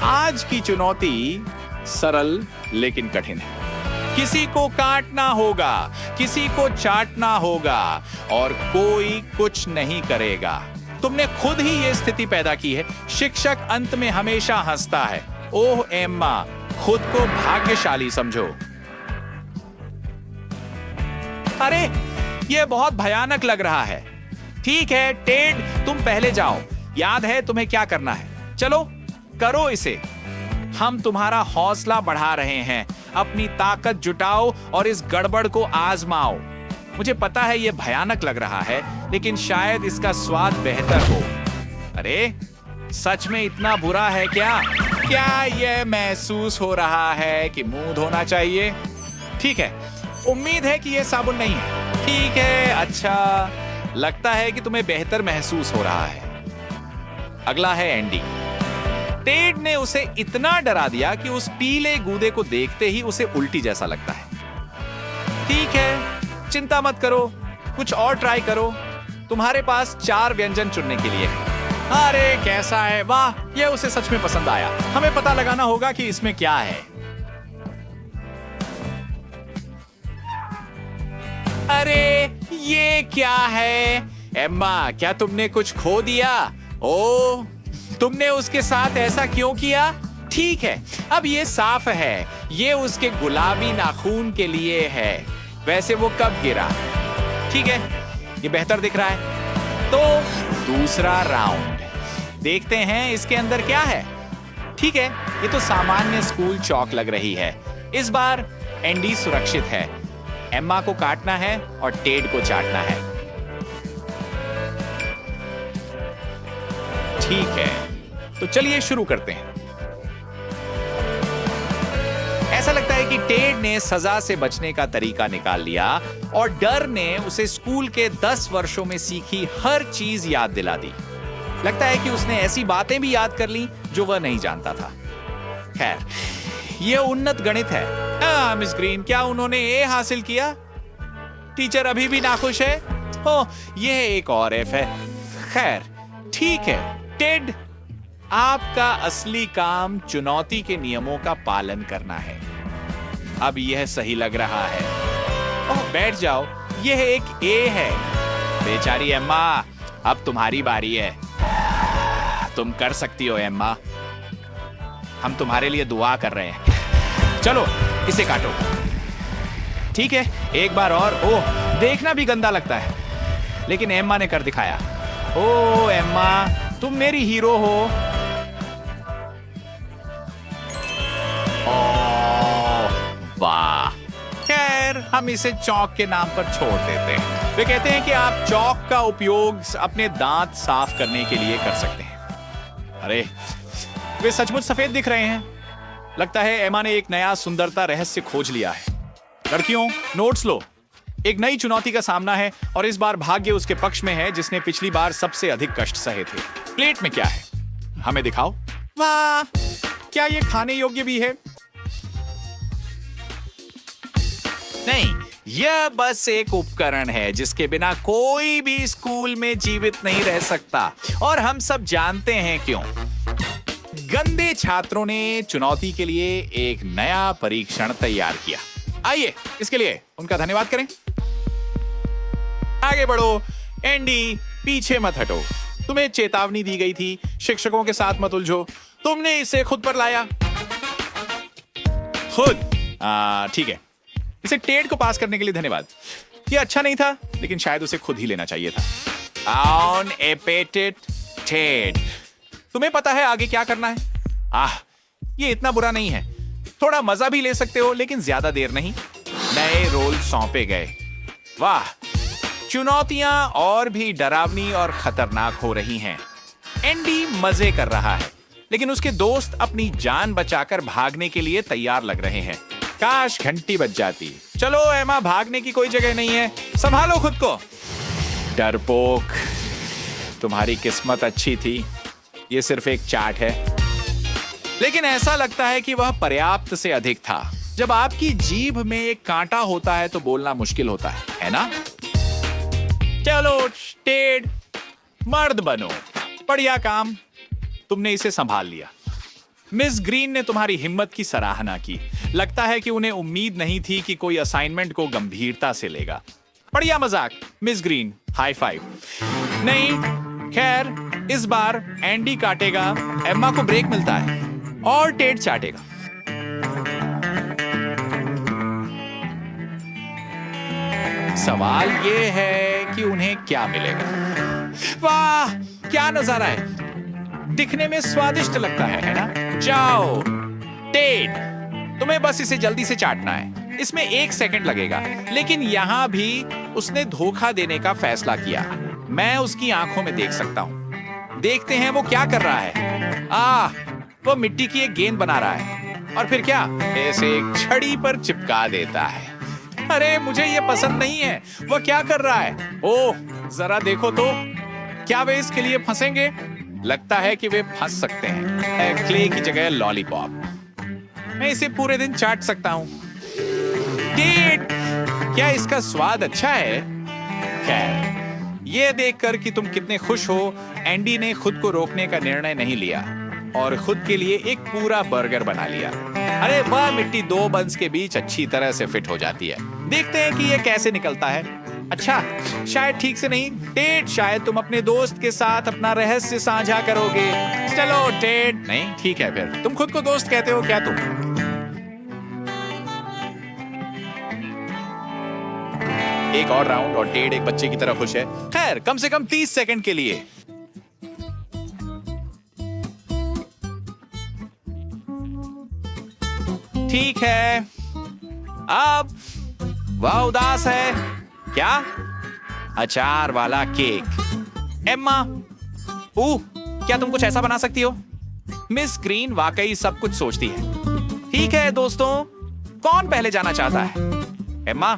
आज की चुनौती सरल लेकिन कठिन है। किसी को काटना होगा, किसी को चाटना होगा और कोई कुछ नहीं करेगा। तुमने खुद ही ये स्थिति पैदा की है। शिक्षक अंत में हमेशा हंसता है। ओह एम्मा, खुद को भाग्यशाली समझो। अरे ये बहुत भयानक लग रहा है। ठीक है टेड, तुम पहले जाओ। याद है तुम्हें क्या करना है। चलो करो इसे। हम तुम्हारा हौसला बढ़ा रहे हैं। अपनी ताकत जुटाओ और इस गड़बड़ को आजमाओ। मुझे पता है यह भयानक लग रहा है, लेकिन शायद इसका स्वाद बेहतर हो। अरे सच में इतना बुरा है क्या? क्या यह महसूस हो रहा है कि मुंह धोना चाहिए? ठीक है, उम्मीद है कि यह साबुन नहीं है। ठीक है, अच्छा लगता है कि तुम्हें बेहतर महसूस हो रहा है। अगला है एंडी। टेड ने उसे इतना डरा दिया कि उस पीले गूदे को देखते ही उसे उल्टी जैसा लगता है। ठीक है, चिंता मत करो, कुछ और ट्राई करो। तुम्हारे पास 4 व्यंजन चुनने के लिए है। अरे कैसा है? वाह, यह उसे सच में पसंद आया। हमें पता लगाना होगा कि इसमें क्या है। अरे ये क्या है? एम्मा, क्या तुमने कुछ खो दिया? ओह, तुमने उसके साथ ऐसा क्यों किया? ठीक है, अब ये साफ है। ये उसके गुलाबी नाखून के लिए है। वैसे वो कब गिरा? ठीक है, ये बेहतर दिख रहा है। तो दूसरा राउंड देखते हैं इसके अंदर क्या है। ठीक है, ये तो सामान्य स्कूल चौक लग रही है। इस बार एंडी सुरक्षित है। एम्मा को काटना है और टेड को चाटना है। ठीक है, तो चलिए शुरू करते हैं। ऐसा लगता है कि टेड ने सजा से बचने का तरीका निकाल लिया और डर ने उसे स्कूल के 10 वर्षों में सीखी हर चीज याद दिला दी। लगता है कि उसने ऐसी बातें भी याद कर ली जो वह नहीं जानता था। खैर, यह उन्नत गणित है। मिस ग्रीन, क्या उन्होंने ए हासिल किया? टीचर अभी भी नाखुश है। ओह, यह एक और एफ है। खैर, ठीक है टेड, आपका असली काम चुनौती के नियमों का पालन करना है। अब यह सही लग रहा है। ओह, बैठ जाओ, यह एक ए है। बेचारी एम्मा, अब तुम्हारी बारी है। तुम कर सकती हो एम्मा। हम तुम्हारे लिए दुआ कर रहे हैं। चलो इसे काटो। ठीक है, एक बार और। ओह, देखना भी गंदा लगता है, लेकिन एम्मा ने कर दिखाया। ओह एम्मा, तुम मेरी हीरो हो। वाह, खैर हम इसे चौक के नाम पर छोड़ देते हैं। वे कहते हैं कि आप चौक का उपयोग अपने दांत साफ करने के लिए कर सकते हैं। अरे वे सचमुच सफेद दिख रहे हैं। लगता है एम्मा ने एक नया सुंदरता रहस्य खोज लिया है। लड़कियों, नोट्स लो। एक नई चुनौती का सामना है और इस बार भाग्य उसके पक्ष में है जिसने पिछली बार सबसे अधिक कष्ट सहे थे। प्लेट में क्या है? हमें दिखाओ। वाह, क्या ये खाने योग्य भी है? नहीं, यह बस एक उपकरण है जिसके बिना कोई भी स्कूल में जीवित नहीं रह सकता। और हम सब जानते हैं क्यों। गंदे छात्रों ने चुनौती के लिए एक नया परीक्षण तैयार किया। आइए इसके लिए उनका धन्यवाद करें। आगे बढ़ो। एंडी, पीछे मत हटो। तुम्हें चेतावनी दी गई थी, शिक्षकों के साथ मत उलझो। तुमने इसे खुद पर लाया। खुद? ठीक है, इसे टेड को पास करने के लिए धन्यवाद। यह अच्छा नहीं था, लेकिन शायद उसे खुद ही लेना चाहिए था। ऑन एपेटेड टेड, तुम्हें पता है आगे क्या करना है? ये इतना बुरा नहीं है। थोड़ा मजा भी ले सकते हो, लेकिन ज्यादा देर नहीं। नए रोल सौंपे गए। वाह, चुनौतियां और भी डरावनी और खतरनाक हो रही हैं। एंडी मजे कर रहा है, लेकिन उसके दोस्त अपनी जान बचाकर भागने के लिए तैयार लग रहे हैं। काश घंटी बज जाती। चलो एम्मा, भागने की कोई जगह नहीं है। संभालो खुद को। डरपोक, तुम्हारी किस्मत अच्छी थी। ये सिर्फ एक चाट है, लेकिन ऐसा लगता है कि वह पर्याप्त से अधिक था। जब आपकी जीभ में एक कांटा होता है तो बोलना मुश्किल होता है ना? चलो टेड, मर्द बनो। बढ़िया काम, तुमने इसे संभाल लिया। मिस ग्रीन ने तुम्हारी हिम्मत की सराहना की। लगता है कि उन्हें उम्मीद नहीं थी कि कोई असाइनमेंट को गंभीरता से लेगा। बढ़िया मजाक मिस ग्रीन, हाई फाइव। नहीं, खैर इस बार एंडी काटेगा, एम्मा को ब्रेक मिलता है और टेड चाटेगा। सवाल ये है कि उन्हें क्या मिलेगा। वाह, क्या नजारा है, दिखने में स्वादिष्ट लगता है ना? जाओ टेड, तुम्हें बस इसे जल्दी से चाटना है, इसमें 1 सेकंड लगेगा। लेकिन यहां भी उसने धोखा देने का फैसला किया। मैं उसकी आंखों में देख सकता हूं। देखते हैं वो क्या कर रहा है। वो मिट्टी की एक गेंद बना रहा है और फिर क्या, इसे एक छड़ी पर चिपका देता है। अरे मुझे ये पसंद नहीं है। वो क्या कर रहा है? ओह, जरा देखो तो, क्या वे इसके लिए फंसेंगे? लगता है कि वे फंस सकते हैं। क्ले की जगह लॉलीपॉप। मैं इसे पूरे दिन चाट सकता हूं। टेड, क्या इसका स्वाद अच्छा है? खैर, ये देखकर कि तुम कितने खुश हो, एंडी ने खुद को रोकने का निर्णय नहीं लिया और खुद के लिए एक पूरा बर्गर बना लिया। अरे वह मिट्टी 2 बंस के बीच अच्छी तरह से फिट हो जाती है। देखते हैं कि ये कैसे निकलता है। अच्छा, शायद ठीक से नहीं। टेड, शायद तुम अपने दोस्त के साथ अपना रहस्य साझा करोगे। चलो टेड। नहीं, ठीक है फिर। तुम खुद को दोस्त कहते हो क्या? तुम एक और राउंड और टेड एक बच्चे की तरह खुश है। खैर, कम से कम 30 सेकंड के लिए। ठीक है, अब वह उदास है। क्या? अचार वाला केक। एम्मा, क्या तुम कुछ ऐसा बना सकती हो? मिस ग्रीन वाकई सब कुछ सोचती है। ठीक है दोस्तों, कौन पहले जाना चाहता है? एम्मा,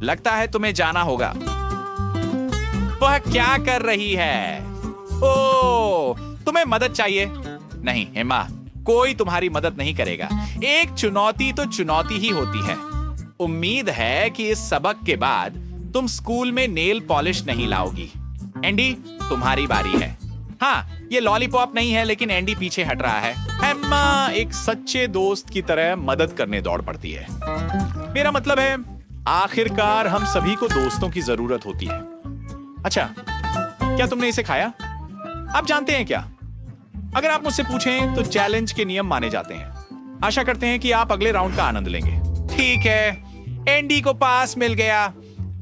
लगता है तुम्हें जाना होगा। वह क्या कर रही है? ओह, तुम्हें मदद चाहिए? नहीं एम्मा, कोई तुम्हारी मदद नहीं करेगा। एक चुनौती तो चुनौती ही होती है। उम्मीद है कि इस सबक के बाद तुम स्कूल में नेल पॉलिश नहीं लाओगी। एंडी, तुम्हारी बारी है। हाँ, ये लॉलीपॉप नहीं है, लेकिन एंडी पीछे हट रहा है। एम्मा एक सच्चे दोस्त की तरह मदद करने दौड़ पड़ती है। मेरा मतलब है, आखिरकार हम सभी को दोस्तों की जरूरत होती है। अच्छा, क्या तुमने इसे खाया? आप जानते हैं क्या, अगर आप मुझसे पूछें तो चैलेंज के नियम माने जाते हैं। आशा करते हैं कि आप अगले राउंड का आनंद लेंगे। ठीक है, एंडी को पास मिल गया।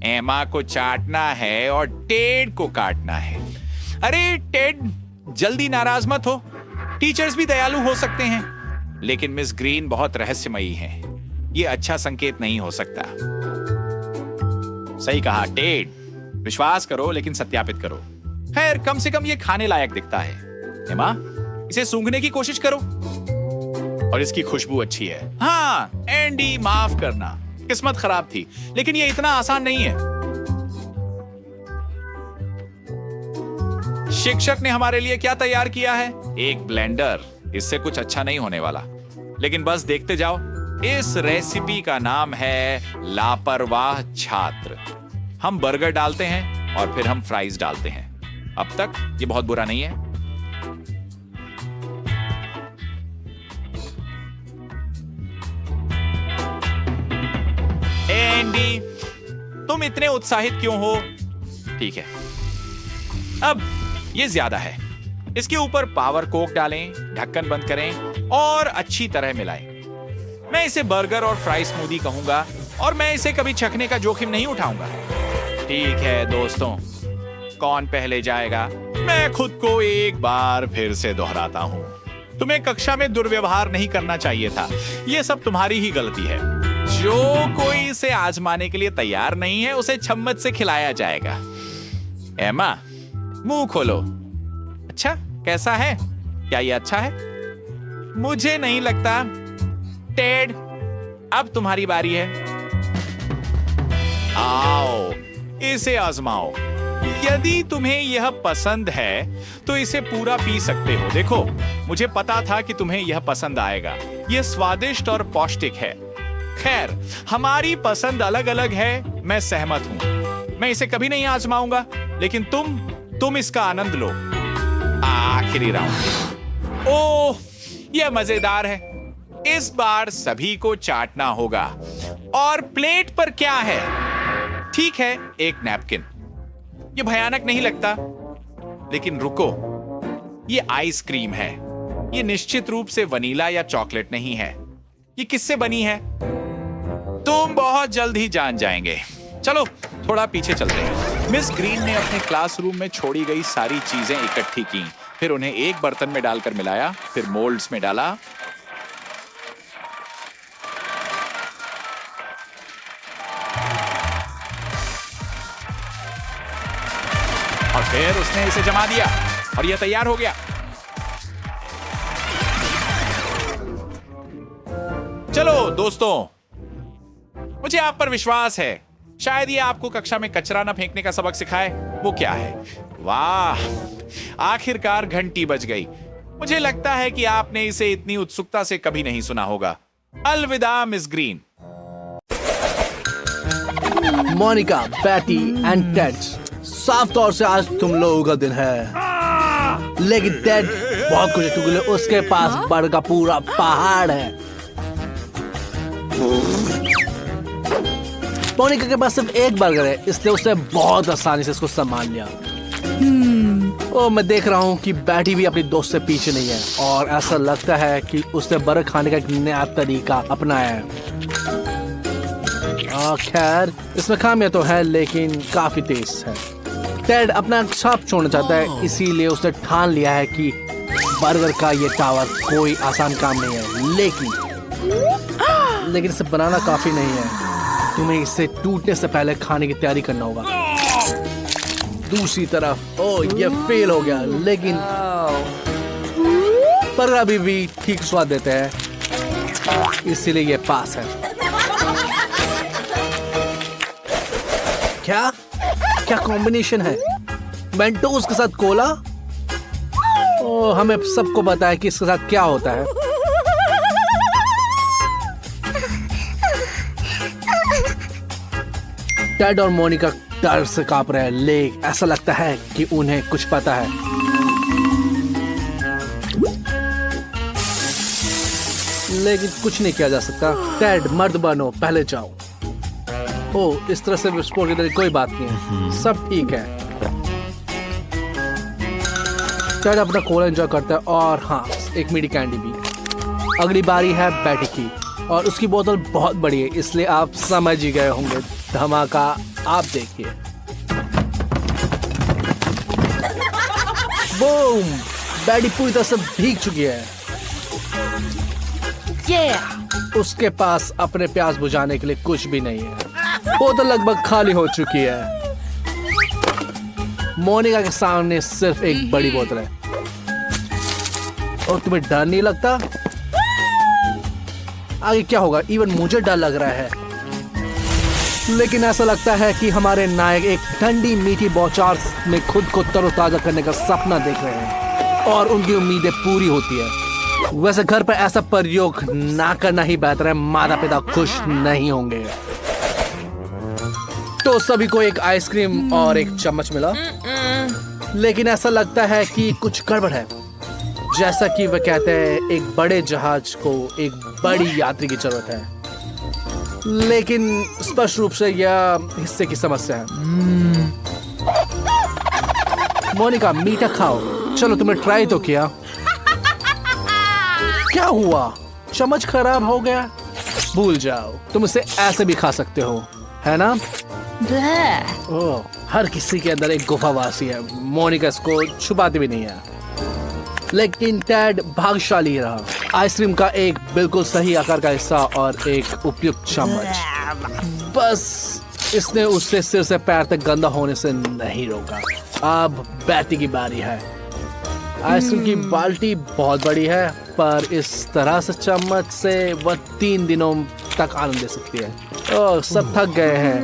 एमा को चाटना है और टेड को काटना है। अरे टेड, जल्दी नाराज मत हो। टीचर्स भी दयालु हो सकते हैं, लेकिन मिस ग्रीन बहुत रहस्यमयी है। ये अच्छा संकेत नहीं हो सकता। सही कहा टेड, विश्वास करो लेकिन सत्यापित करो। खैर, कम से कम ये खाने लायक दिखता है। एमा, इसे सूंघने की कोशिश करो। और इसकी खुशबू अच्छी है। हाँ एंडी, माफ करना, किस्मत खराब थी, लेकिन ये इतना आसान नहीं है। शिक्षक ने हमारे लिए क्या तैयार किया है? एक ब्लेंडर। इससे कुछ अच्छा नहीं होने वाला, लेकिन बस देखते जाओ। इस रेसिपी का नाम है लापरवाह छात्र। हम बर्गर डालते हैं और फिर हम फ्राइज डालते हैं। अब तक ये बहुत बुरा नहीं है। एंडी, तुम इतने उत्साहित क्यों हो? ठीक है, अब ये ज्यादा है। इसके ऊपर पावर कोक डालें, ढक्कन बंद करें और अच्छी तरह मिलाएं। मैं इसे बर्गर और फ्राई स्मूदी कहूंगा और मैं इसे कभी चखने का जोखिम नहीं उठाऊंगा। ठीक है दोस्तों, कौन पहले जाएगा? मैं खुद को एक बार फिर से दोहराता हूं, तुम्हें कक्षा में दुर्व्यवहार नहीं करना चाहिए था। यह सब तुम्हारी ही गलती है। जो कोई इसे आजमाने के लिए तैयार नहीं है, उसे चम्मच से खिलाया जाएगा। एमा, मुंह खोलो। अच्छा, कैसा है? क्या ये अच्छा है? मुझे नहीं लगता। टेड, अब तुम्हारी बारी है। आओ, इसे आजमाओ। यदि तुम्हें यह पसंद है तो इसे पूरा पी सकते हो। देखो, मुझे पता था कि तुम्हें यह पसंद आएगा। यह स्वादिष्ट और पौष्टिक है। खैर, हमारी पसंद अलग अलग है, मैं सहमत हूं। मैं इसे कभी नहीं आजमाऊंगा, लेकिन तुम इसका आनंद लो। आखिरी राउंड। ओह, यह मजेदार है। इस बार सभी को चाटना होगा। और प्लेट पर क्या है? ठीक है, एक नैपकिन। यह भयानक नहीं लगता, लेकिन रुको, यह आइसक्रीम है। यह निश्चित रूप से वनीला या चॉकलेट नहीं है। यह किससे बनी है? तुम बहुत जल्द ही जान जाएंगे। चलो थोड़ा पीछे चलते हैं। मिस ग्रीन ने अपने क्लासरूम में छोड़ी गई सारी चीजें इकट्ठी की, फिर उन्हें एक बर्तन में डालकर मिलाया, फिर मोल्ड्स में डाला। और फिर उसने इसे जमा दिया और यह तैयार हो गया। चलो दोस्तों, मुझे आप पर विश्वास है। शायद ये आपको कक्षा में कचरा न फेंकने का सबक सिखाए। वो क्या है? वाह, आखिरकार घंटी बज गई। मुझे लगता है कि आपने इसे इतनी उत्सुकता से कभी नहीं सुना होगा। अलविदा Miss Green. Monica, Betty and Ted, साफ तौर से आज तुम लोगों का दिन है। लेकिन टेड बहुत कुछ है क्योंकि उसके पास बर्गर का पूरा पहाड़ है। मोनिका के पास सिर्फ एक बर्गर है, इसलिए उसने बहुत आसानी से इसको संभाल लिया। ओ, मैं देख रहा हूँ कि बैटी भी अपनी दोस्त से पीछे नहीं है और ऐसा लगता है कि उसने बर्गर खाने का एक नया तरीका अपनाया है। खैर, इसमें खामियां तो है लेकिन काफी तेज है। टेड अपना छाप छोड़ना चाहता है, इसीलिए उसने ठान लिया है कि बर्गर का ये टावर कोई आसान काम नहीं है। लेकिन इसे बनाना काफी नहीं है। तुम्हें इसे टूटने से पहले खाने की तैयारी करना होगा। दूसरी तरफ, ये फेल हो गया, लेकिन बर्गर अभी भी ठीक स्वाद देते हैं, इसीलिए ये पास है। क्या कॉम्बिनेशन है? मेंटोस के साथ कोला? हमें सबको पता है कि इसके साथ क्या होता है। टेड और मोनिका डर से कांप रहे हैं, लेकिन ऐसा लगता है कि उन्हें कुछ पता है। लेकिन कुछ नहीं किया जा सकता। टेड, मर्द बनो, पहले जाओ। इस तरह से विस्फोट की तरह कोई बात नहीं है, सब ठीक है। टेड अपना कोला एंजॉय करता है और हाँ, एक मीठी कैंडी भी। अगली बारी है बैटी की और उसकी बोतल बहुत बड़ी है, इसलिए आप समझ ही गए होंगे। धमाका आप देखिए। बूम! बैटी पूरी तरह से भीग चुकी है। उसके पास अपने प्यास बुझाने के लिए कुछ भी नहीं है। बोतल लगभग खाली हो चुकी है। मोनिका के सामने सिर्फ एक बड़ी बोतल है। और तुम्हें डर नहीं लगता? आगे क्या होगा? इवन मुझे डर लग रहा है। लेकिन ऐसा लगता है कि हमारे नायक एक ठंडी मीठी बौछार में खुद को तरोताजा करने का सपना देख रहे हैं और उनकी उम्मीदें पूरी होती है। वैसे घर पर ऐसा प्रयोग ना करना ही बेहतर है, माता पिता खुश नहीं होंगे। तो सभी को एक आइसक्रीम और एक चम्मच मिला, लेकिन ऐसा लगता है कि कुछ गड़बड़ है। जैसा कि वे कहते हैं, एक बड़े जहाज को एक बड़ी यात्री की जरूरत है, लेकिन स्पष्ट रूप से यह हिस्से की समस्या है। मोनिका, मीठा खाओ। चलो, तुमने ट्राई तो किया। क्या हुआ? चम्मच खराब हो गया? भूल जाओ, तुम इसे ऐसे भी खा सकते हो, है ना? हर किसी के अंदर एक गुफावासी है। मोनिका इसको छुपाती भी नहीं है। लेकिन टेड भाग्यशाली रहा। आइसक्रीम का एक बिल्कुल सही आकार का हिस्सा और एक उपयुक्त चम्मच। बस इसने उससे सिर से पैर तक गंदा होने से नहीं रोका। अब बैटी की बारी है। आइसक्रीम की बाल्टी बहुत बड़ी है, पर इस तरह से चम्मच से वह 3 दिनों तक आनंद ले सकती है। सब थक गए हैं।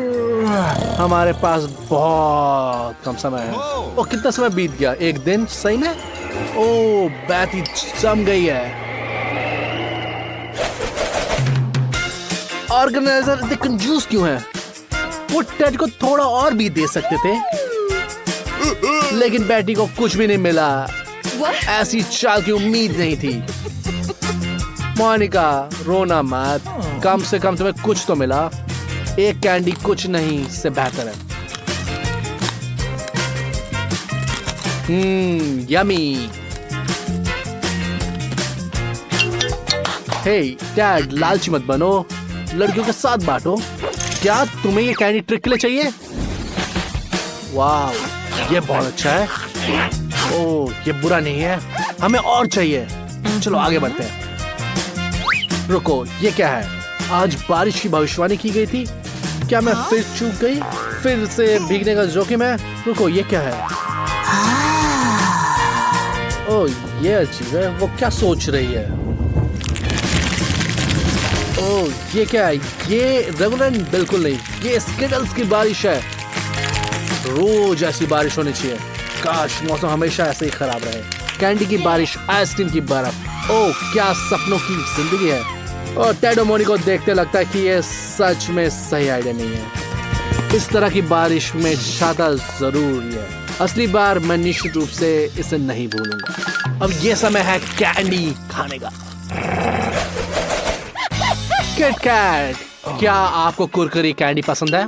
हमारे पास बहुत कम समय है। और कितना समय बीत गया? 1 दिन? सही में? बैटी जम गई है। ऑर्गेनाइजर इतने कंजूस क्यों है? वो टेड को थोड़ा और भी दे सकते थे, लेकिन बैटी को कुछ भी नहीं मिला। ऐसी चाल की उम्मीद नहीं थी। मोनिका, रोना मत, कम से कम तुम्हें कुछ तो मिला। एक कैंडी कुछ नहीं से बेहतर है। यमी। हे डैड, लालची मत बनो, लड़कियों के साथ बांटो। क्या तुम्हें ये कैंडी ट्रिक के लिए चाहिए? वाह, ये बहुत अच्छा है। ओह, ये बुरा नहीं है, हमें और चाहिए। चलो आगे बढ़ते हैं। रुको, ये क्या है? आज बारिश की भविष्यवाणी की गई थी। क्या मैं फिर चूक गई? फिर से भीगने का जोखिम है। रुको, ये क्या है? ओह, ये अजीब है। वो क्या सोच रही है? ओह, ये क्या है? ये रेगुलर बिल्कुल नहीं, ये स्किटल्स की बारिश है। रोज ऐसी बारिश होनी चाहिए। काश मौसम हमेशा ऐसे ही खराब रहे। कैंडी की बारिश, आइसक्रीम की बर्फ। ओह, क्या सपनों की जिंदगी है। और टेड और मोनी को देखते लगता है कि ये सच में सही आइडिया नहीं है। इस तरह की बारिश में छाता जरूरी है। असली बार मैं निश्चित रूप से इसे नहीं भूलूंगा। अब ये समय है कैंडी खाने का। किट कैट, क्या आपको कुरकुरी कैंडी पसंद है?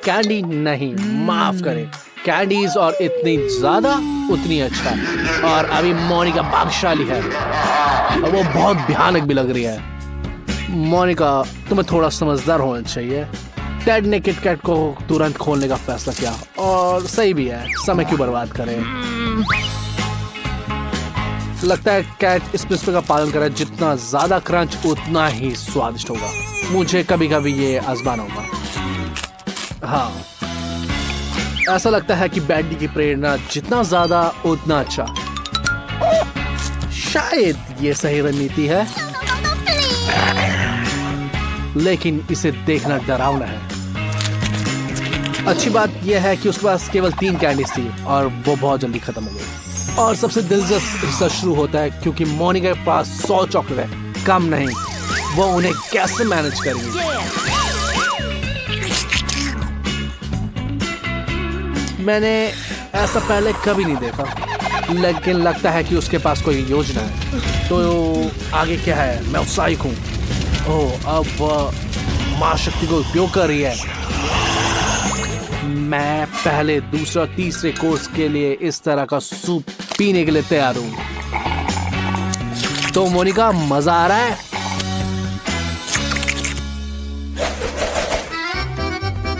कैंडी नहीं, माफ करें, कैंडीज और इतनी ज्यादा उतनी अच्छा। और अभी मोनिका भाग्यशाली है और वो बहुत भयानक भी लग रही है। मोनिका, तुम्हें थोड़ा समझदार होना चाहिए। टेड ने किट कैट को तुरंत खोलने का फैसला किया और सही भी है। समय क्यों बर्बाद करें? लगता है कैट इस प्रिंसिपल का पालन करे, जितना ज्यादा क्रंच उतना ही स्वादिष्ट होगा। मुझे कभी कभी ये आजमाना होगा। हाँ, ऐसा लगता है कि बैडी की प्रेरणा जितना ज्यादा उतना अच्छा। शायद ये सही रणनीति है, लेकिन इसे देखना डरावना है। अच्छी बात यह है कि उसके पास केवल 3 कैंडीज थी और वो बहुत जल्दी खत्म हो गई। और सबसे दिलचस्प हिस्सा शुरू होता है क्योंकि मोनिका के पास 100 चॉकलेट है, कम नहीं। वो उन्हें कैसे मैनेज करेगी? मैंने ऐसा पहले कभी नहीं देखा, लेकिन लगता है कि उसके पास कोई योजना है। तो आगे क्या है? मैं उत्साहित हूँ। ओह, अब वह मां शक्ति को उपयोग कर रही है। मैं पहले, दूसरे और तीसरे कोर्स के लिए इस तरह का सूप पीने के लिए तैयार हूँ। तो मोनिका, मजा आ रहा है?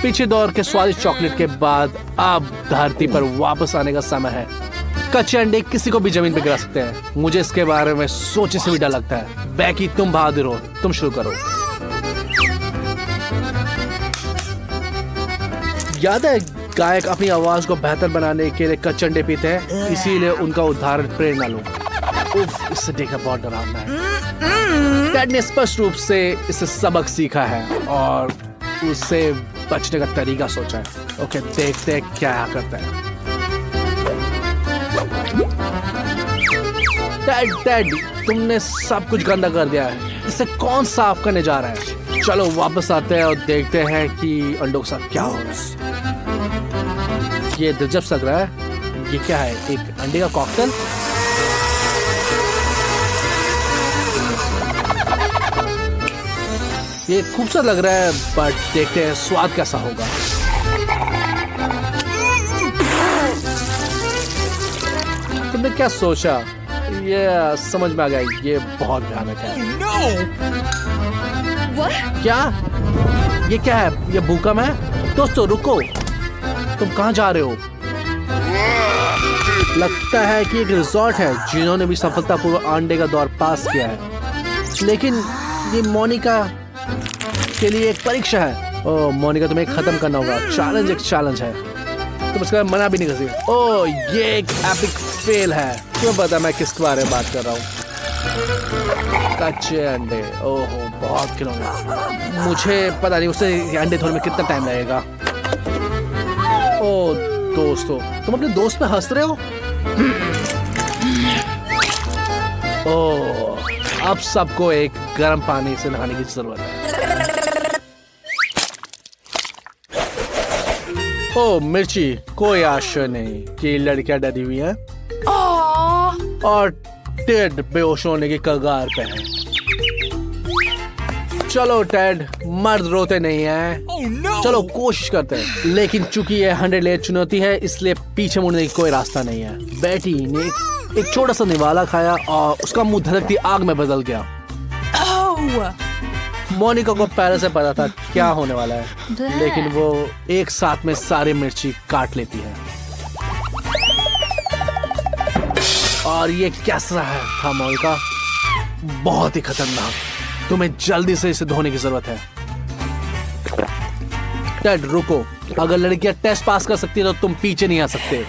पीछे दौर के स्वादिष्ट चॉकलेट के बाद अब धरती पर वापस आने का समय है। कच्चे अंडे किसी को भी जमीन पे गिरा सकते हैं। मुझे इसके बारे में सोचने से भी डर लगता है। बैकी, तुम बहादुर हो, तुम शुरू करो। याद है, गायक अपनी आवाज को बेहतर बनाने के लिए कच्चे अंडे पीते हैं, इसीलिए उनका उदाहरण प्रेरणा लो। उफ, इससे देखकर बहुत डरावना है। टेड ने स्पष्ट रूप से इससे सबक सीखा है और उससे बचने का तरीका सोचा है। ओके, देखते हैं क्या करता है। टेड, तुमने सब कुछ गंदा कर दिया है। इसे कौन साफ करने जा रहा है? चलो वापस आते हैं और देखते हैं कि अंडों के साथ क्या हो रहा है। ये दिलचस्प लग रहा है। ये क्या है? एक अंडे का कॉकटेल? ये खूबसूरत लग रहा है, बट देखते हैं स्वाद कैसा होगा। तुमने क्या सोचा? ये समझ में आ गया, ये बहुत भयानक है। क्या? ये क्या है? ये भूकंप है? दोस्तों रुको, तुम कहाँ जा रहे हो? लगता है कि एक रिजॉर्ट है जिन्होंने भी सफलतापूर्वक अंडे का दौर पास किया है, लेकिन ये मोनिका के लिए एक परीक्षा है। ओह मोनिका, तुम्हें खत्म करना होगा। चैलेंज एक चैलेंज है, तुम इसका मना भी नहीं कर सकते। ओह, ये एक एपिक फेल है। तुम्हें पता मैं किसके बारे में बात कर रहा हूँ? कच्चे अंडे। ओहो, बहुत खिलौने। मुझे पता नहीं उसे अंडे धोने में कितना टाइम लगेगा। ओह दोस्तों, तुम अपने दोस्त पे हंस रहे हो? ओह, अब सबको एक गर्म पानी से नहाने की जरूरत है। ओह मिर्ची, कोई आशा नहीं कि लड़कियां डरी हुई हैं। और टेड बेहोश होने की कगार पे है। चलो टेड, मर्द रोते नहीं हैं। चलो कोशिश करते हैं, लेकिन चूंकि ये 100 लेयर चुनौती है इसलिए पीछे मुड़ने की कोई रास्ता नहीं है। बेटी ने एक छोटा सा निवाला खाया और उसका मुंह धड़कती आग में बदल गया। मोनिका को पहले से पता था क्या होने वाला है, लेकिन वो एक साथ में सारी मिर्ची काट लेती है। और ये कैसा है था मोनिका? बहुत ही खतरनाक। तुम्हें जल्दी से इसे धोने की जरूरत है। टेड रुको, अगर लड़कियां टेस्ट पास कर सकती है तो तुम पीछे नहीं आ सकते।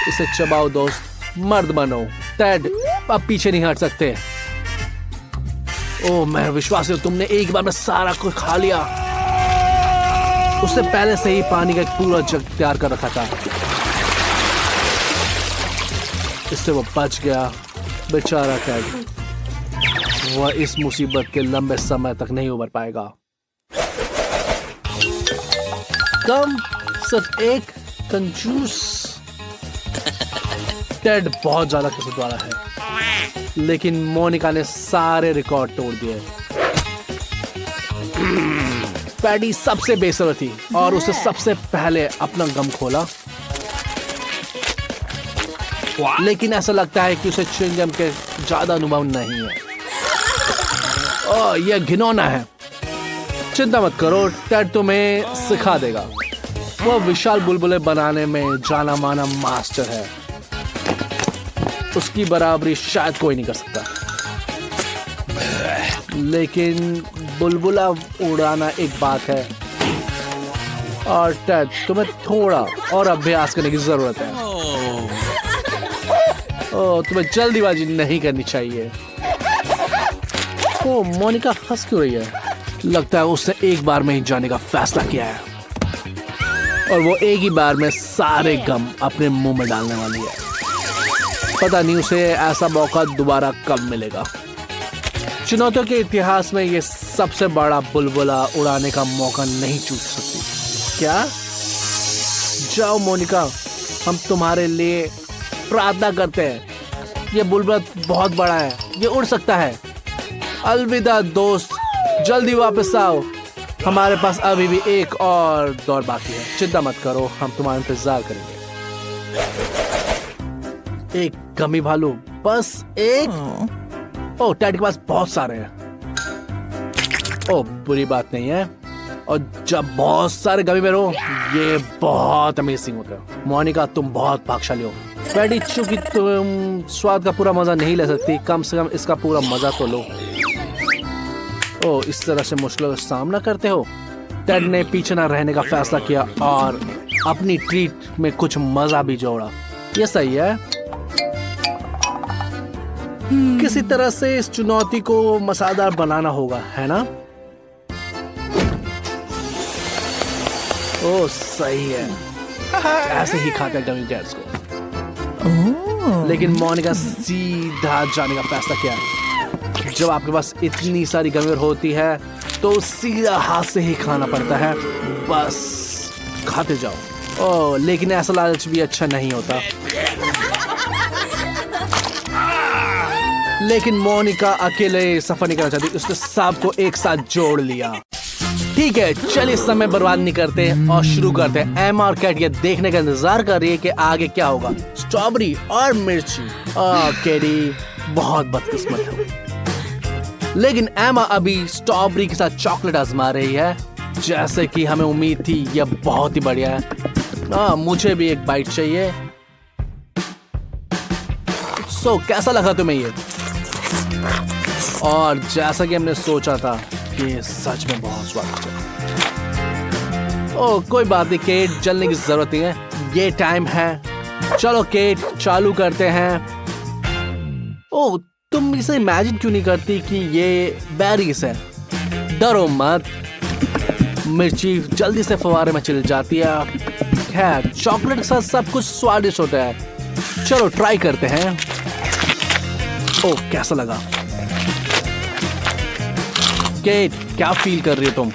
इसे चबाओ दोस्त, मर्द बनो। टेड अब पीछे नहीं हट सकते। ओह मैं विश्वास है तुमने एक बार में सारा कुछ खा लिया। उसने पहले से ही पानी का एक पूरा जग तैयार कर रखा था। इससे वो बच गया। बेचारा टेड, वह इस मुसीबत के लंबे समय तक नहीं उबर पाएगा। कम सिर्फ एक कंजूस। टेड बहुत ज्यादा किस्मत वाला है, लेकिन मोनिका ने सारे रिकॉर्ड तोड़ दिए। पैडी सबसे बेसब्र थी और उसे सबसे पहले अपना गम खोला, लेकिन ऐसा लगता है कि उसे च्युइंगम के ज्यादा अनुभव नहीं है। यह घिनौना है। चिंता मत करो, टेड तुम्हें सिखा देगा। वो विशाल बुलबुले बनाने में जाना माना मास्टर है। उसकी बराबरी शायद कोई नहीं कर सकता। लेकिन बुलबुला उड़ाना एक बात है, और टेड तुम्हें थोड़ा और अभ्यास करने की जरूरत है। तुम्हें जल्दीबाजी नहीं करनी चाहिए। मोनिका हंस क्यों रही है? लगता है उसने एक बार में ही जाने का फैसला किया है, और वो एक ही बार में सारे गम अपने मुंह में डालने वाली है। पता नहीं उसे ऐसा मौका दोबारा कब मिलेगा। चुनौतियों के इतिहास में ये सबसे बड़ा बुलबुला उड़ाने का मौका नहीं चूक सकती। क्या? जाओ मोनिका, हम तुम्हारे लिए प्रार्थना करते हैं। ये बुलबुला बहुत बड़ा है, ये उड़ सकता है। अलविदा दोस्त, जल्दी वापस आओ। हमारे पास अभी भी एक और दौर बाकी है। चिंता मत करो, हम तुम्हारा इंतजार करेंगे। एक गमी भालू, बस एक। ओह टेड के पास बहुत सारे हैं। ओह बुरी बात नहीं है, और जब बहुत सारे गमी में रहो ये बहुत अमेजिंग होता है। मोनिका तुम बहुत भाग्यशाली हो। पैडी, चूंकि तुम स्वाद का पूरा मजा नहीं ले सकती, कम से कम इसका पूरा मजा तो लो। ओह इस तरह से मुश्किलों का सामना करते हो। टेड ने पीछे ना रहने का फैसला किया और अपनी ट्रीट में कुछ मजा भी जोड़ा। ये सही है। किसी तरह से इस चुनौती को मसालेदार बनाना होगा, है ना? ओह सही है। ऐसे ही खाते हैं गमी बेयर्स को। लेकिन मोनिका सीधा जाने का फैसला किया। जब आपके पास इतनी सारी गमी होती है तो सीधा हाथ से ही खाना पड़ता है। बस खाते जाओ। ओह लेकिन ऐसा लालच भी अच्छा नहीं होता। लेकिन मोनिका अकेले सफर नहीं करना चाहती, उसने सबको एक साथ जोड़ लिया। ठीक है, चलिए समय बर्बाद नहीं करते और शुरू करते हैं। एमा और कैट ये देखने का इंतजार कर रही है कि आगे क्या होगा। स्ट्रॉबेरी और मिर्ची। कैटी बहुत बदकिस्मत है। लेकिन एमा अभी स्ट्रॉबेरी के साथ चॉकलेट आजमा रही है। जैसे कि हमें उम्मीद थी, यह बहुत ही बढ़िया है। मुझे भी एक बाइट चाहिए। कैसा लगा तुम्हें ये? और जैसा कि हमने सोचा था कि सच में बहुत स्वादिष्ट है। ओह कोई बात नहीं केट, जलने की जरूरत नहीं है, ये टाइम है। चलो केट चालू करते हैं। ओह तुम इसे इमेजिन क्यों नहीं करती कि ये बेरीज है? डरो मत, मिर्ची जल्दी से फवारे में चल जाती है। खैर चॉकलेट के साथ सब कुछ स्वादिष्ट होता है। चलो ट्राई करते हैं। ओह कैसा लगा? केट क्या फील कर रही हो तुम?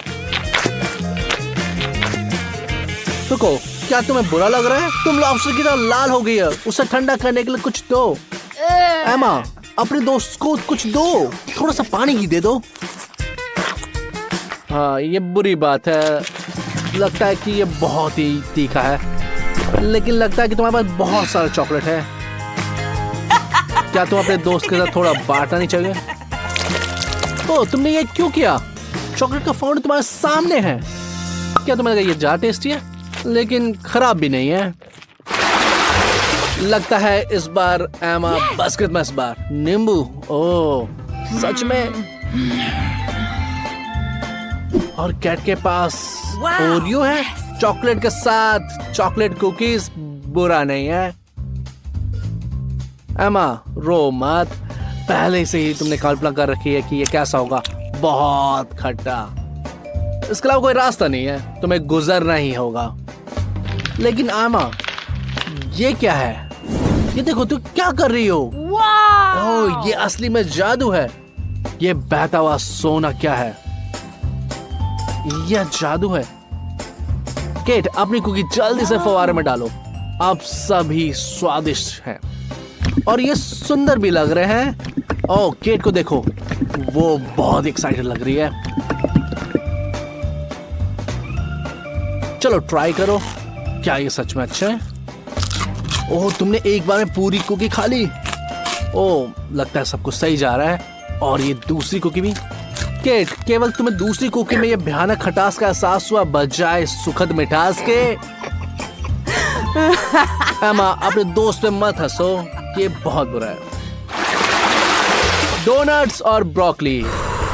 रुको, क्या तुम्हें बुरा लग रहा है? तुम लॉबस्टर की तरह लाल हो गई है। उसे ठंडा करने के लिए कुछ दो। एमा, अपने दोस्त को कुछ दो, थोड़ा सा पानी ही दे दो। हाँ, ये बुरी बात है। लगता है कि ये बहुत ही तीखा है, लेकिन लगता है कि तुम्हारे पास बहुत सारा चॉकलेट है। क्या तुम अपने दोस्त के साथ थोड़ा बांटना नहीं चाहिए? ओ, तुमने ये क्यों किया? चॉकलेट का फाउंटेन तुम्हारे सामने है। क्या तुम्हें लगा ये ज्यादा टेस्टी है? लेकिन खराब भी नहीं है। लगता है इस बार एमा बास्केट में, इस बार नींबू। ओह, सच में? और कैट के पास ओरियो है चॉकलेट के साथ। चॉकलेट कुकीज बुरा नहीं है। एमा, रो मत। पहले से ही तुमने कल्पना कर रखी है कि ये कैसा होगा, बहुत खट्टा। इसके अलावा कोई रास्ता नहीं है, तुम्हें गुजरना ही होगा। लेकिन एमा, ये क्या है? ये देखो, तू क्या कर रही हो? ओह, ये असली में जादू है। ये बहता हुआ सोना क्या है? यह जादू है। केट, अपनी कुकी जल्दी से फव्वारे में डालो। अब सभी स्वादिष्ट हैं और ये सुंदर भी लग रहे हैं। ओह, केट को देखो, वो बहुत एक्साइटेड लग रही है। चलो ट्राई करो। क्या ये सच में अच्छा है? ओह, तुमने एक बार में पूरी कुकी खा ली। ओह, लगता है सब कुछ सही जा रहा है। और ये दूसरी कुकी भी। केट, केवल तुम्हें दूसरी कुकी में ये भयानक खटास का एहसास हुआ बजाय सुखद मिठास के। एमा, अपने दोस्त पे मत हंसो, ये बहुत बुरा है। डोनट्स और ब्रोकली,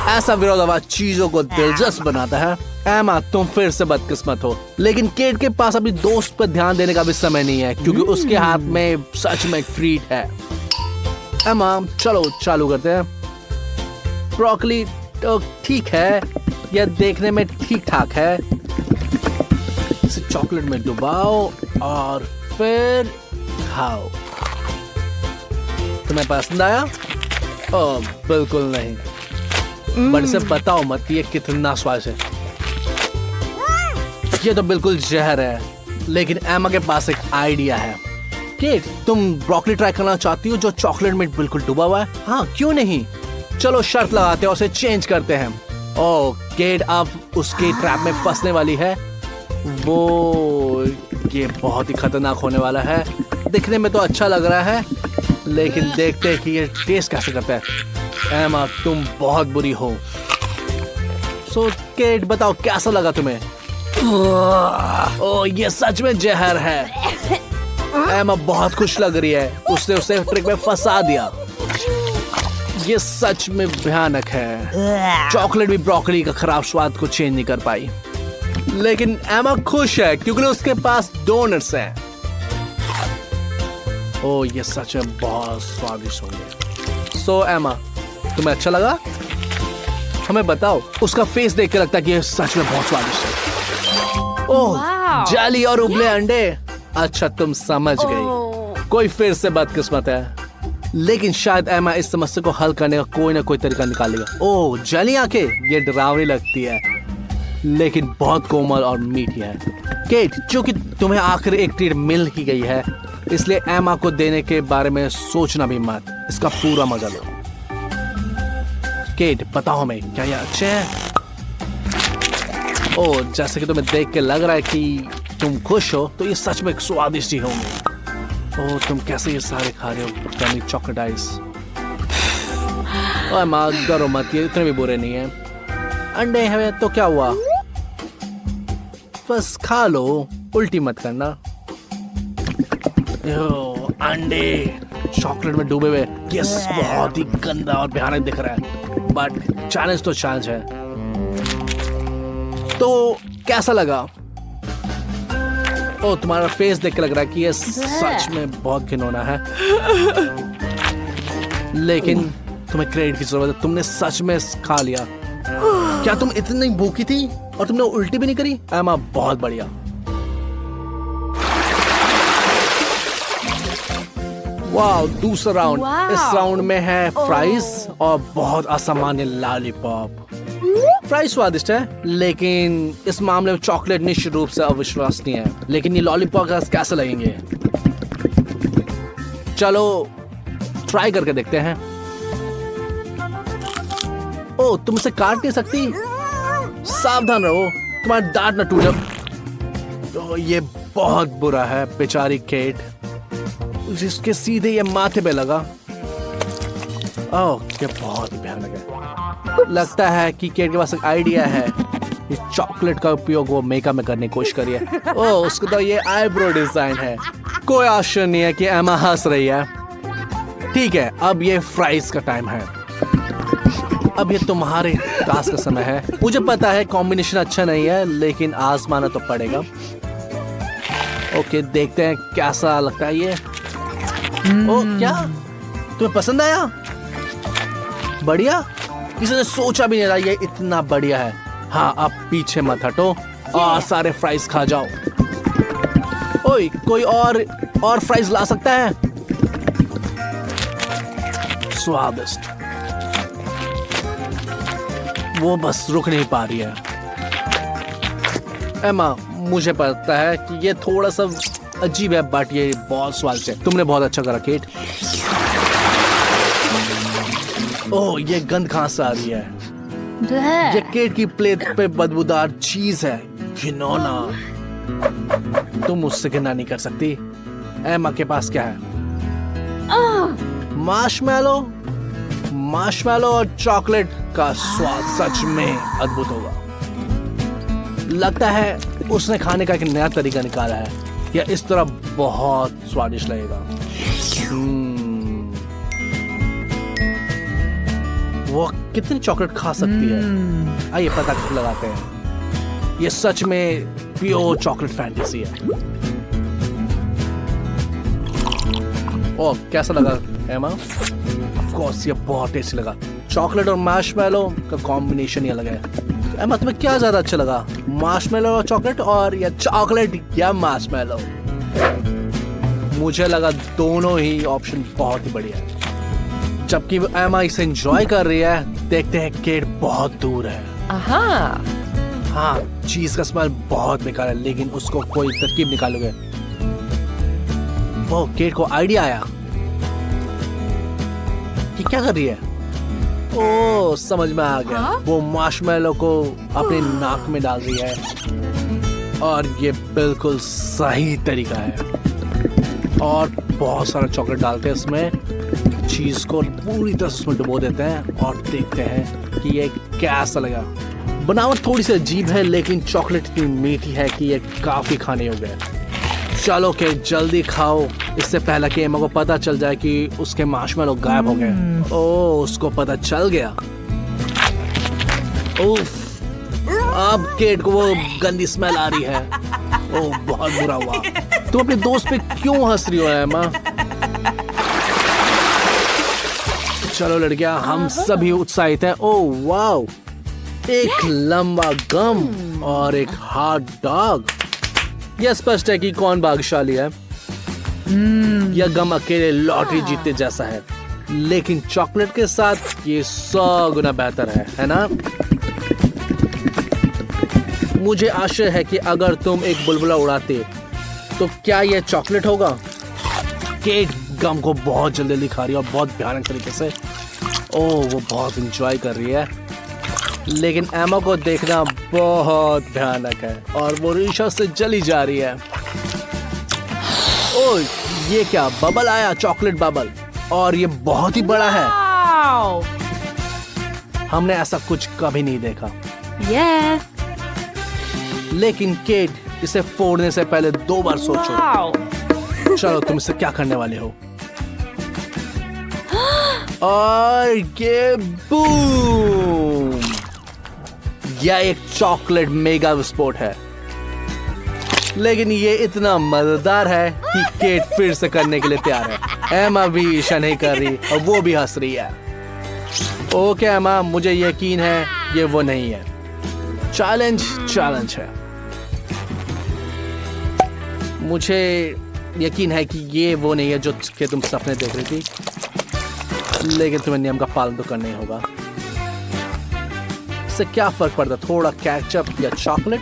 ऐसा विरोधाभास चीजों को दिलचस्प बनाता है। एमा, तुम फिर से बदकिस्मत हो। लेकिन केट के पास अपनी दोस्त पर ध्यान देने का भी समय नहीं है, क्योंकि उसके हाथ में सच में ट्रीट है। एमा, चलो चालू करते हैं। ब्रोकली तो ठीक है, यह देखने में ठीक ठाक है। इसे चॉकलेट में डुबाओ और फिर खाओ। तुम्हें पसंद आया? ओह, बिल्कुल नहीं। बट इसे बताओ मत कि ये कितना स्वाद है। ये तो बिल्कुल जहर है। लेकिन एमा के पास एक आइडिया है। केट, तुम ब्रोकली ट्राई करना चाहती हो जो चॉकलेट में बिल्कुल डूबा हुआ है? हाँ, क्यों नहीं। चलो शर्त लगाते हैं और उसे चेंज करते हैं। ओह, केट अब उसके ट्रैप में फंसने वाली है। वो, ये बहुत ही खतरनाक होने वाला है। दिखने में तो अच्छा लग रहा है, लेकिन देखते हैं कि ये टेस्ट कैसे करता है। एमा, तुम बहुत बुरी हो। सो केट, बताओ कैसा लगा तुम्हें? ओह, ये सच में जहर है। एमा बहुत खुश लग रही है। उसने उसे ट्रिक में फंसा दिया। ये सच में भयानक है। चॉकलेट भी ब्रोकली का खराब स्वाद को चेंज नहीं कर पाई। लेकिन एमा खुश है क्योंकि उसके पास डोनट्स हैं। ओह, ये सच में बहुत स्वादिष्ट होंगे। सो एमा, तुम्हें अच्छा लगा? हमें बताओ। उसका फेस देख के लगता है कि ये सच में बहुत स्वादिष्ट है। ओह, जाली और उबले अंडे। अच्छा, तुम समझ गई। कोई फिर से बदकिस्मत है। लेकिन शायद एमा इस समस्या को हल करने का कोई ना कोई तरीका निकालेगा। ओह, जली आंखें, ये डरावनी लगती है, लेकिन बहुत कोमल और मीठी है। केट, क्योंकि तुम्हें आखिर एक ट्रीट मिल ही गई है, इसलिए एमा को देने के बारे में सोचना भी मत। इसका पूरा मजा लो। केट, बताओ हमें, क्या ये अच्छे हैं? ओह, जैसे कि तुम्हें देख के लग रहा है कि तुम खुश हो, तो ये सच में स्वादिष्ट ही होंगे। ओह, तुम कैसे ये सारे खा रहे हो? गमी चॉकलेट आइस। ओह माँ, डरो मत, ये इतने भी बुरे नहीं है। अंडे हैं तो क्या हुआ, बस खा लो, उल्टी मत करना। अंडे चॉकलेट में डूबे हुए, ये बहुत ही गंदा और भयानक दिख रहा है, बट चैलेंज तो चैलेंज है। तो कैसा लगा? ओ, तुम्हारा फेस देख के लग रहा है कि ये सच में बहुत घिनौना है, लेकिन तुम्हें क्रेडिट की जरूरत है, तुमने सच में खा लिया। क्या तुम इतनी भूखी थी और तुमने उल्टी भी नहीं करी? एमा, बहुत बढ़िया। वाह, दूसरा राउंड। इस राउंड में है फ्राइज और बहुत असामान्य लॉलीपॉप। फ्राई स्वादिष्ट है, लेकिन इस मामले में चॉकलेट निश्चित रूप से अविश्वसनीय है। लेकिन ये लॉलीपॉप कैसे लगेंगे? चलो ट्राई करके देखते हैं। ओ, तुम इसे काट नहीं सकती? सावधान रहो, तुम्हारा दांत न टूट जाए। तो ये बहुत बुरा है, बेचारी केट, जिसके सीधे ये माथे पे लगा। ओह, ये बहुत भयानक है। लगता है कि केट के पास एक आइडिया है। ये चॉकलेट का उपयोग वो मेकअप में करने की कोशिश करिए। ओह, उसको तो ये आईब्रो डिजाइन है। कोई आश्चर्य नहीं है कि एमा हंस रही है। ठीक है, अब ये फ्राइज का टाइम है। अब ये तुम्हारे टास्क का समय है। मुझे पता है कॉम्बिनेशन अच्छा नहीं है, लेकिन आजमाना तो पड़ेगा। ओके, देखते हैं कैसा लगता है ये। ओ, क्या तुम्हें पसंद आया? बढ़िया, किसी ने सोचा भी नहीं था ये इतना बढ़िया है। हाँ, अब पीछे मत हटो और सारे फ्राइज खा जाओ। ओए, कोई और फ्राइज ला सकता है? स्वादिष्ट। वो बस रुक नहीं पा रही है। एमा, मुझे पता है कि ये थोड़ा सा अजीब है, बट ये बहुत स्वादिष्ट है। तुमने बहुत अच्छा करा केट। ओह, ये गंध कहाँ से आ रही है? ये केट की प्लेट पे बदबूदार चीज है, घिनौना। तुम मुझसे घिना नहीं कर सकती। एमा के पास क्या है? मार्शमैलो। मार्शमैलो और चॉकलेट का स्वाद सच में अद्भुत होगा। लगता है उसने खाने का एक नया तरीका निकाला है। यह इस तरह बहुत स्वादिष्ट लगेगा। वो कितनी चॉकलेट खा सकती है? आइए पता लगाते हैं। ये सच में प्योर चॉकलेट फैंटेसी है। ओह, कैसा लगा एमा? ऑफ कोर्स ये बहुत टेस्टी लगा। चॉकलेट और मार्शमैलो का कॉम्बिनेशन ही अलग है। एमा, तुम्हें क्या ज्यादा अच्छा लगा, मार्शमैलो और चॉकलेट, और या चॉकलेट या मार्शमैलो? मुझे लगा दोनों ही ऑप्शन बहुत ही बढ़िया है। जबकि एमा इसे एंजॉय कर रही है, देखते हैं केट बहुत दूर है। हाँ, चीज का स्मेल बहुत बेकार है, लेकिन उसको कोई तरकीब निकालोगे। वो केट को आइडिया आया कि क्या कर रही है। ओह, समझ में आ गया। वो मार्शमैलो को अपने नाक में डाल रही है, और ये बिल्कुल सही तरीका है। और बहुत सारा चॉकलेट डालते हैं इसमें, चीज को पूरी तरह उसमें डुबो देते हैं और देखते हैं कि ये कैसा लगा। बनावट थोड़ी सी अजीब है, लेकिन चॉकलेट इतनी मीठी है कि ये काफी खाने योग्य है। चलो के जल्दी खाओ, इससे पहले कि एमा को पता चल जाए कि उसके मार्शमैलो गायब हो गए। ओह, उसको पता चल गया। उफ, अब केट को वो गंदी स्मेल आ रही है। ओह, बहुत बुरा हुआ। तुम अपने दोस्त पे क्यों हंस रही हो एमा? चलो लड़कियां, हम सभी उत्साहित हैं। ओह वाओ, एक लंबा गम और एक हॉट डॉग। यह स्पष्ट है कि कौन भाग्यशाली है। यह गम अकेले लॉटरी जीतने जैसा है, लेकिन चॉकलेट के साथ ये 100 गुना बेहतर है ना? मुझे आशा है कि अगर तुम एक बुलबुला उड़ाते तो क्या यह चॉकलेट होगा? केट गम को बहुत जल्दी खा रही है और बहुत भयानक तरीके से। ओह, वो बहुत एंजॉय कर रही है, लेकिन एमा को देखना बहुत भयानक है और वो रीशा से जली जा रही है। ओह, ये क्या बबल आया, चॉकलेट बबल, और ये बहुत ही बड़ा है। हमने ऐसा कुछ कभी नहीं देखा। लेकिन केट इसे फोड़ने से पहले 2 बार सोचो। चलो, तुम इसे क्या करने वाले हो? और ये बूम! यह एक चॉकलेट मेगा विस्फोट है, लेकिन ये इतना मजेदार है कि केट फिर से करने के लिए तैयार है। एमा भी ईर्ष्या नहीं कर रही और वो भी हंस रही है। ओके एमा, मुझे यकीन है ये वो नहीं है। चैलेंज है। मुझे यकीन है कि ये वो नहीं है जो कि तुम सपने देख रही थी, लेकिन तुम्हें नियम का पालन तो करना ही होगा। इससे क्या फर्क पड़ता, थोड़ा केचप या चॉकलेट?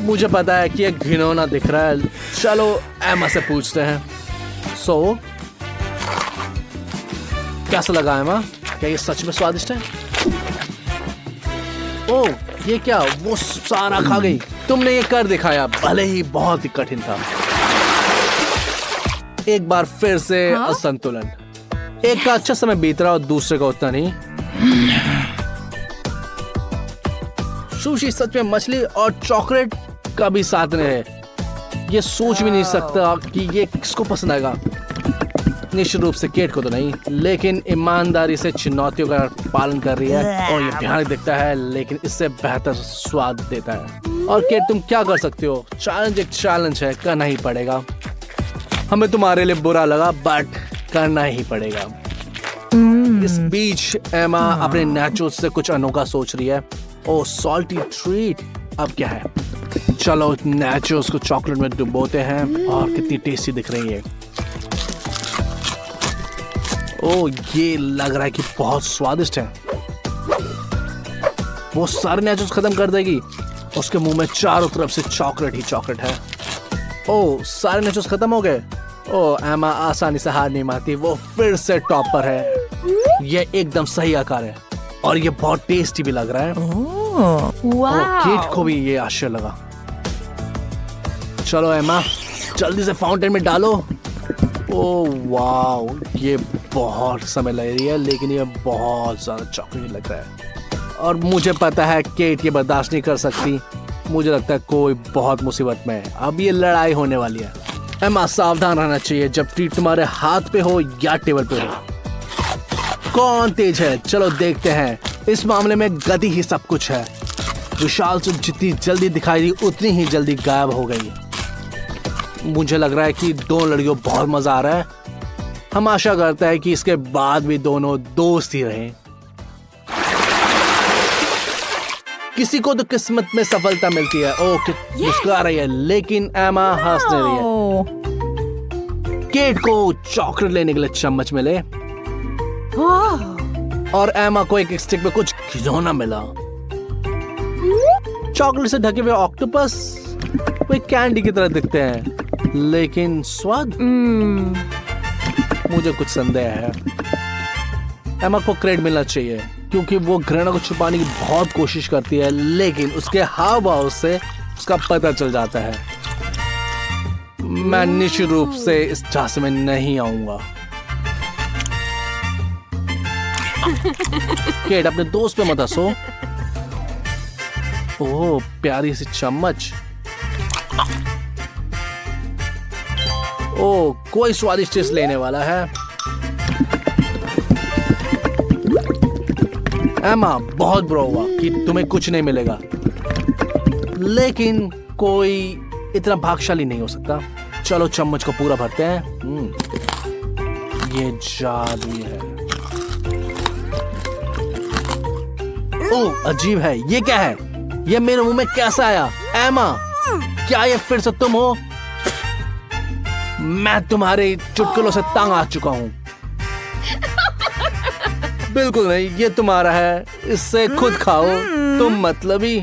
मुझे पता है कि ये घिनौना दिख रहा है। चलो एमा से पूछते हैं। सो कैसा लगा एमा? क्या ये सच में स्वादिष्ट है? ओह, ये क्या, वो सारा खा गई। तुमने ये कर दिखाया, भले ही बहुत ही कठिन था। एक बार फिर से असंतुलन। एक का अच्छा समय बीत रहा और दूसरे का उतना नहीं। सुशी सच में मछली और चॉकलेट का भी साथ में है। ये सोच भी नहीं सकता कि ये किसको पसंद आएगा। निश्चित रूप से केट को तो नहीं, लेकिन ईमानदारी से चुनौतियों का पालन कर रही है और ये भयानक दिखता है लेकिन इससे बेहतर स्वाद देता है। और केट, तुम क्या कर सकते हो? चैलेंज एक चैलेंज है, करना ही पड़ेगा। हमें तुम्हारे लिए बुरा लगा बट करना ही पड़ेगा। इस बीच एमा अपने नाचोस से कुछ अनोखा सोच रही है। ओ सॉल्टी ट्रीट, अब क्या है? चलो नाचोस को चॉकलेट में डुबोते हैं। और कितनी टेस्टी दिख रही है। ओ, ये लग रहा है कि बहुत स्वादिष्ट है। वो सारे नाचोस खत्म कर देगी। उसके मुंह में चारों तरफ से चॉकलेट ही चॉकलेट है। ओ, सारे नाचोस खत्म हो गए। ओ, एमा आसानी से हार नहीं मानती। वो फिर से टॉप पर है। ये एकदम सही आकार है और ये बहुत टेस्टी भी लग रहा है। केट को भी ये आश्चर्य लगा। चलो एमा, जल्दी से फाउंटेन में डालो। ओ वाओ, ये बहुत समय लग रही है लेकिन ये बहुत ज्यादा चॉकलेट लग रहा है। और मुझे पता है केट ये बर्दाश्त नहीं कर सकती। मुझे लगता है कोई बहुत मुसीबत में है। अब ये लड़ाई होने वाली है। एमा, सावधान रहना चाहिए जब ट्रीट तुम्हारे हाथ पे हो या टेबल पे हो। कौन तेज है? चलो देखते हैं। इस मामले में गति ही सब कुछ है। विशाल से जितनी जल्दी दिखाई दी उतनी ही जल्दी गायब हो गई। मुझे लग रहा है कि दोनों लड़कियों बहुत मजा आ रहा है। हम आशा करते हैं कि इसके बाद भी दोनों दोस्त ही रहें। किसी को तो किस्मत में सफलता मिलती है। ओके, मुस्कुरा रही है लेकिन एमा हंस नहीं रही है। केट को चॉकलेट लेने के लिए चम्मच मिले और एमा को एक स्टिक में कुछ खिलौना मिला। चॉकलेट से ढके हुए ऑक्टोपस वे कैंडी की तरह दिखते हैं लेकिन स्वाद मुझे कुछ संदेह है। एमा को क्रेडिट मिलना चाहिए क्योंकि वो घृणा को छुपाने की बहुत कोशिश करती है लेकिन उसके हाव भाव से उसका पता चल जाता है। मैं निश्चित रूप से इस झांसे में नहीं आऊंगा। केट, अपने दोस्त पे मत हंसो। ओह, प्यारी सी चम्मच। ओह, कोई स्वादिष्ट चीज लेने वाला है। एमा, बहुत बुरा हुआ कि तुम्हें कुछ नहीं मिलेगा लेकिन कोई इतना भाग्यशाली नहीं हो सकता। चलो चम्मच को पूरा भरते हैं। ये जादू है। ओह, अजीब है। ये क्या है? ये मेरे मुंह में कैसा आया? एमा, क्या ये फिर से तुम हो? मैं तुम्हारे चुटकुलों से तंग आ चुका हूँ। बिल्कुल नहीं, ये तुम्हारा है। इससे खुद खाओ। तुम मतलबी।